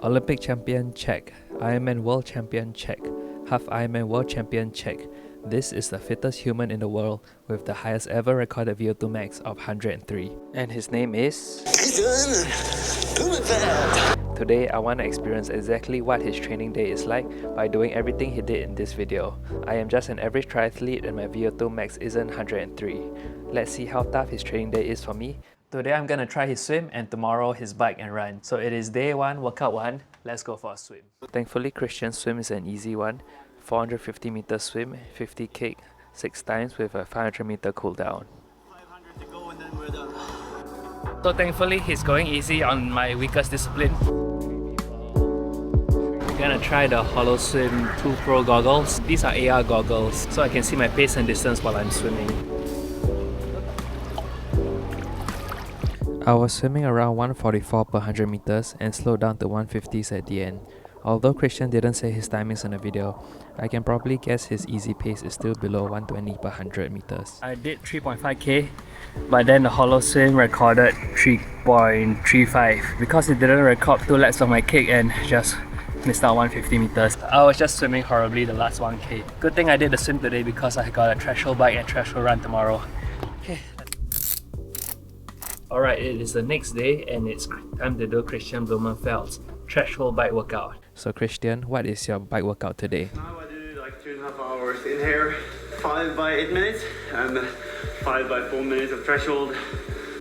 Olympic champion, check. Ironman world champion, check. Half Ironman world champion, check. This is the fittest human in the world with the highest ever recorded VO2 max of 103. And his name is Kristian. Blummenfelt. Today I want to experience exactly what his training day is like by doing everything he did in this video. I am just an average triathlete and my VO2 max isn't 103. Let's see how tough his training day is for me. Today I'm gonna try his swim and tomorrow his bike and run. So it is day 1, workout 1. Let's go for a swim. Thankfully Kristian's swim is an easy one. 450 meter swim, 50 kick, 6 times with a 500 meter cool down. 500 to go and then we're done. So thankfully he's going easy on my weakest discipline. I'm gonna try the Hollow Swim 2 Pro goggles. These are AR goggles, so I can see my pace and distance while I'm swimming. I was swimming around 144 per 100 meters and slowed down to 150s at the end. Although Kristian didn't say his timings in the video, I can probably guess his easy pace is still below 120 per 100 meters. I did 3.5k, but then the Hollow Swim recorded 3.35 because it didn't record 2 laps of my kick and just missed out 150 meters. I was just swimming horribly the last 1k. Good thing I did the swim today because I got a threshold bike and threshold run tomorrow. Okay. Alright, it is the next day and it's time to do Kristian Blummenfelt's threshold bike workout. So Kristian, what is your bike workout today? Now I do like 2.5 hours in here, 5 by 8 minutes and 5 by 4 minutes of threshold.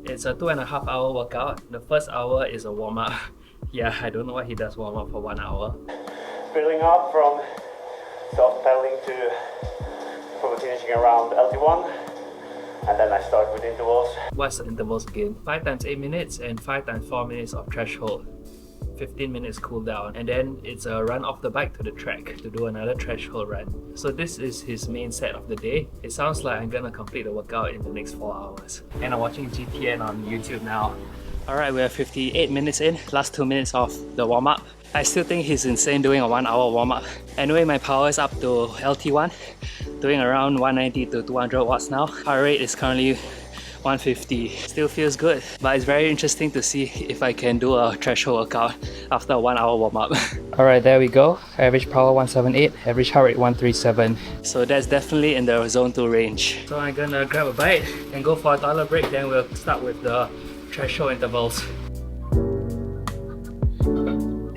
It's a 2.5 hour workout. The first hour is a warm-up. Yeah, I don't know why he does warm-up for 1 hour. Building up from soft pedaling to probably finishing around LT1. And then I start with intervals. What's the intervals again? 5 times 8 minutes and 5 times 4 minutes of threshold. 15 minutes cool down. And then it's a run off the bike to the track to do another threshold run. So this is his main set of the day. It sounds like I'm gonna complete the workout in the next 4 hours. And I'm watching GTN on YouTube now. Alright, we're 58 minutes in, last 2 minutes of the warm-up. I still think he's insane doing a 1 hour warm-up. Anyway, my power is up to LT1, doing around 190 to 200 watts now. Heart rate is currently 150. Still feels good, but it's very interesting to see if I can do a threshold workout after a 1 hour warm-up. Alright, there we go. Average power 178, average heart rate 137. So that's definitely in the zone 2 range. So I'm gonna grab a bite and go for a toilet break, then we'll start with the threshold intervals.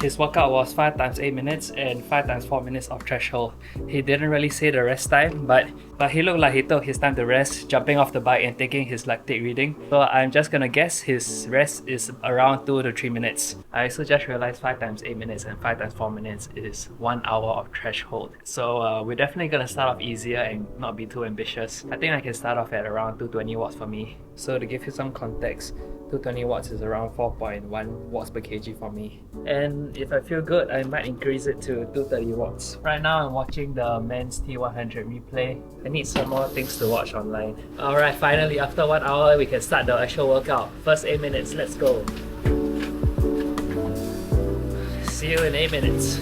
His workout was 5 times 8 minutes and 5 times 4 minutes of threshold. He didn't really say the rest time, but he looked like he took his time to rest, jumping off the bike and taking his lactate reading. So I'm just gonna guess his rest is around 2 to 3 minutes. I also just realized 5 times 8 minutes and 5 times 4 minutes is 1 hour of threshold. So we're definitely gonna start off easier and not be too ambitious. I think I can start off at around 220 watts for me. So to give you some context, 220 watts is around 4.1 watts per kg for me. And if I feel good, I might increase it to 230 watts. Right now I'm watching the men's T100 replay. I need some more things to watch online. Alright, finally after 1 hour we can start the actual workout. First 8 minutes, let's go. See you in 8 minutes.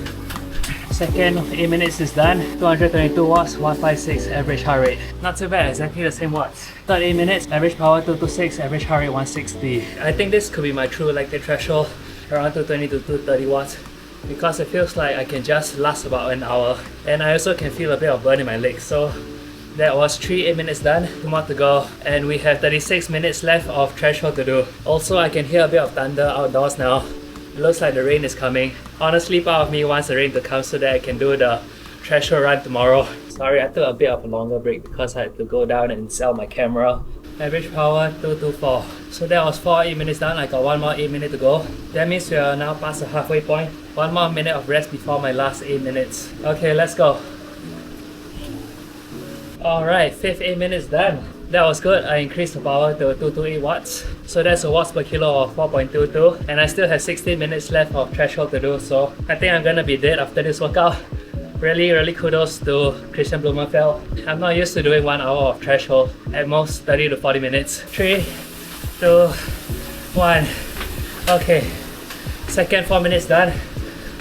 Second 8 minutes is done. 222 watts, 156 average heart rate. Not too bad, exactly the same watts. Third 8 minutes, average power 226, average heart rate 160. I think this could be my true lactate threshold, around 220 to 230 watts. Because it feels like I can just last about an hour. And I also can feel a bit of burn in my legs. So that was 3 8 minutes done, 2 more to go. And we have 36 minutes left of threshold to do. Also, I can hear a bit of thunder outdoors now. It looks like the rain is coming. Honestly, part of me wants the rain to come so that I can do the threshold run tomorrow. Sorry, I took a bit of a longer break because I had to go down and sell my camera. Average power 224. So that was 4 8 minutes done. I got 1 more 8 minutes to go. That means we are now past the halfway point. 1 more minute of rest before my last 8 minutes. Okay, let's go. Alright, 5th 8 minutes done. That was good. I increased the power to 228 watts. So that's a watts per kilo of 4.22. And I still have 16 minutes left of threshold to do. So I think I'm gonna be dead after this workout. Really kudos to Kristian Blummenfelt. I'm not used to doing 1 hour of threshold. At most 30 to 40 minutes. 3, 2, 1. Okay. Second 4 minutes done.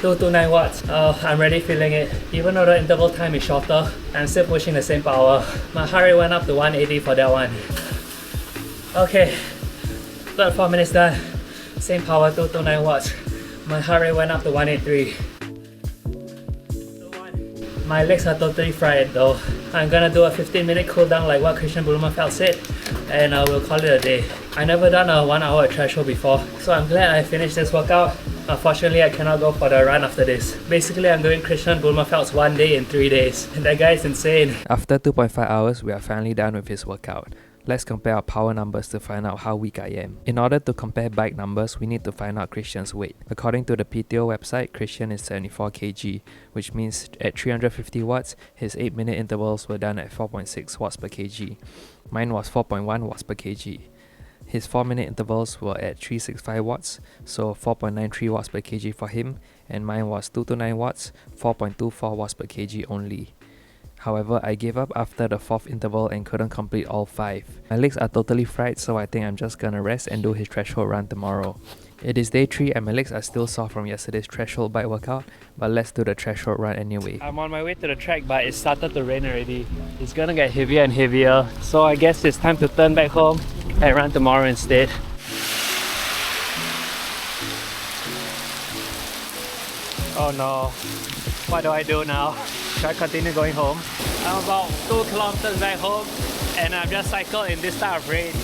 229 watts. I'm already feeling it. Even though the interval time is shorter, I'm still pushing the same power. My heart rate went up to 180 for that one. Okay, third 4 minutes done. Same power, 229 watts. My heart rate went up to 183. My legs are totally fried though. I'm gonna do a 15-minute cool down like what Kristian Blummenfelt said, and I will call it a day. I never done a 1 hour threshold before, so I'm glad I finished this workout. Unfortunately, I cannot go for the run after this. Basically, I'm doing Kristian Blummenfelt's 1 day in 3 days. And that guy is insane. After 2.5 hours, we are finally done with his workout. Let's compare our power numbers to find out how weak I am. In order to compare bike numbers, we need to find out Kristian's weight. According to the PTO website, Kristian is 74 kg, which means at 350 watts, his 8-minute intervals were done at 4.6 watts per kg. Mine was 4.1 watts per kg. His 4-minute intervals were at 365 watts, so 4.93 watts per kg for him, and mine was 229 watts, 4.24 watts per kg only. However, I gave up after the 4th interval and couldn't complete all 5. My legs are totally fried, so I think I'm just gonna rest and do his threshold run tomorrow. It is day 3 and my legs are still sore from yesterday's threshold bike workout, but let's do the threshold run anyway. I'm on my way to the track, but it started to rain already. It's gonna get heavier and heavier, so I guess it's time to turn back home and run tomorrow instead. Oh no, what do I do now? Should I continue going home? I'm about 2 kilometers back home and I've just cycled in this type of rain.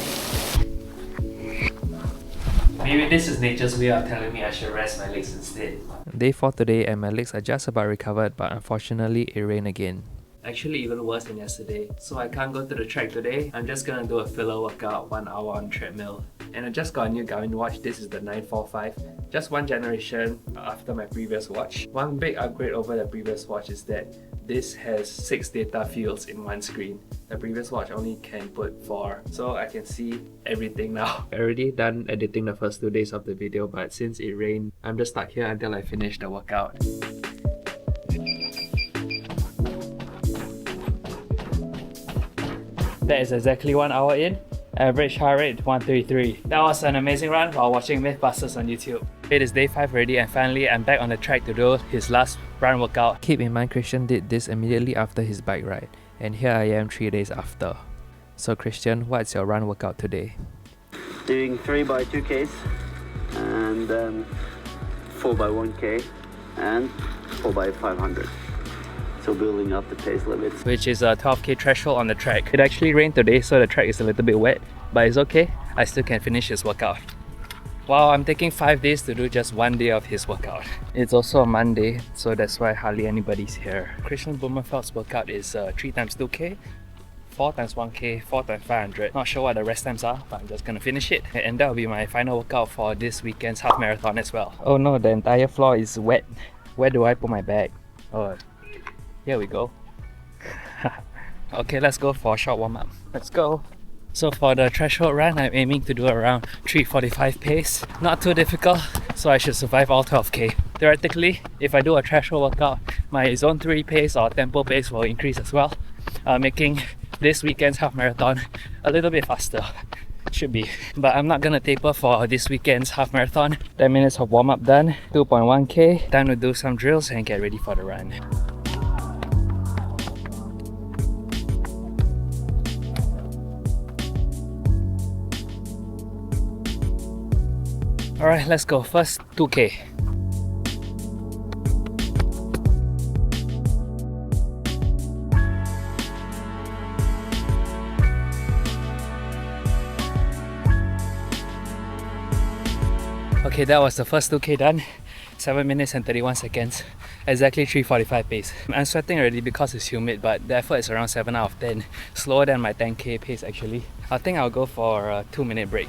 Maybe this is nature's way of telling me I should rest my legs instead. Day 4 today and my legs are just about recovered, but unfortunately it rained again. Actually even worse than yesterday. So I can't go to the track today. I'm just gonna do a filler workout 1 hour on treadmill. And I just got a new Garmin watch. This is the 945. Just one generation after my previous watch. One big upgrade over the previous watch is that this has 6 data fields in one screen. The previous watch only can put 4. So I can see everything now. I already done editing the first 2 days of the video, but since it rained, I'm just stuck here until I finish the workout. That is exactly 1 hour in. Average heart rate 133. That was an amazing run while watching Mythbusters on YouTube. It is day 5 already and finally I'm back on the track to do his last run workout. Keep in mind Kristian did this immediately after his bike ride, and here I am 3 days after. So Kristian, what's your run workout today? Doing 3x2Ks and 4x1K and 4x500. So building up the pace limits. Which is a 12k threshold on the track. It actually rained today, so the track is a little bit wet, but it's okay. I still can finish his workout. Wow, I'm taking 5 days to do just 1 day of his workout. It's also a Monday, so that's why hardly anybody's here. Kristian Blummenfelt's workout is 3x2k, 4x1k, 4x500. Not sure what the rest times are, but I'm just gonna finish it. And that will be my final workout for this weekend's half marathon as well. Oh no, the entire floor is wet. Where do I put my bag? Oh, here we go. Okay, let's go for a short warm-up. Let's go. So for the threshold run, I'm aiming to do around 3:45 pace. Not too difficult, so I should survive all 12k. Theoretically, if I do a threshold workout, my zone 3 pace or tempo pace will increase as well, making this weekend's half marathon a little bit faster. Should be. But I'm not gonna taper for this weekend's half marathon. 10 minutes of warm-up done, 2.1k. Time to do some drills and get ready for the run. Alright, let's go. First 2k. Okay, that was the first 2k done. 7 minutes and 31 seconds. Exactly 3:45 pace. I'm sweating already because it's humid, but the effort is around 7 out of 10. Slower than my 10k pace actually. I think I'll go for a 2-minute break.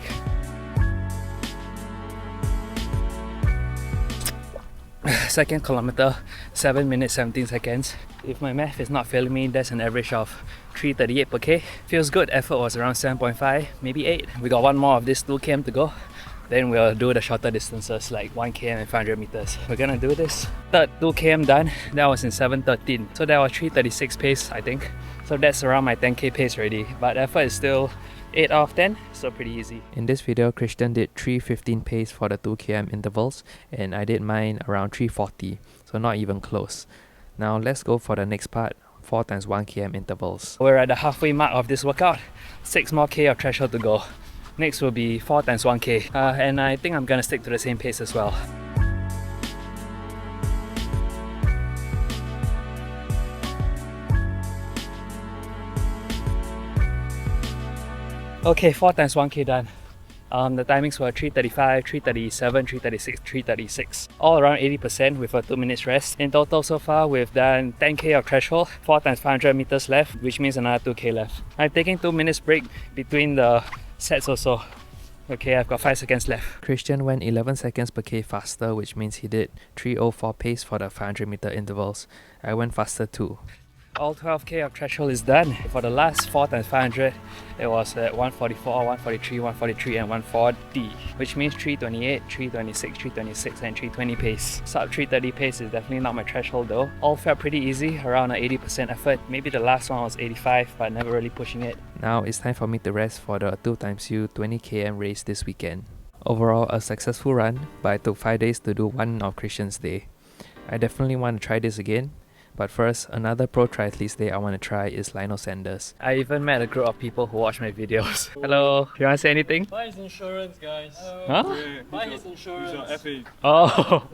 Second kilometer, 7 minutes 17 seconds. If my math is not failing me, that's an average of 3:38 per k. Feels good. Effort was around 7.5, maybe 8. We got one more of this 2 km to go. Then we'll do the shorter distances like 1 km and 500 meters. We're gonna do this. Third 2 km done. That was in 7:13. So that was 3:36 pace, I think. So that's around my 10k pace already. But effort is still 8 out of 10, so pretty easy. In this video, Kristian did 3:15 pace for the 2 km intervals, and I did mine around 3:40, so not even close. Now let's go for the next part, 4x1 km intervals. We're at the halfway mark of this workout. 6 more k of threshold to go. Next will be 4x1k, and I think I'm gonna stick to the same pace as well. Okay, 4 times 1k done. The timings were 3:35, 3:37, 3:36, 3:36. All around 80% with a 2 minutes rest. In total so far, we've done 10k of threshold, 4 times 500 meters left, which means another 2k left. I'm taking 2 minutes break between the sets also. Okay, I've got 5 seconds left. Kristian went 11 seconds per k faster, which means he did 3:04 pace for the 500 meter intervals. I went faster too. All 12k of threshold is done. For the last 4 times 500, it was at 144, 143, 143 and 140, which means 328, 326, 326 and 320 pace. Sub 330 pace is definitely not my threshold though. All felt pretty easy, around an 80% effort. Maybe the last one was 85, but never really pushing it. Now it's time for me to rest for the 2xU 20km race this weekend. Overall, a successful run, but I took 5 days to do one of Kristian's day. I definitely want to try this again. But first, another pro triathlete day I want to try is Lionel Sanders. I even met a group of people who watch my videos. Hello, you want to say anything? Buy his insurance, guys. Huh? Buy his insurance. Oh,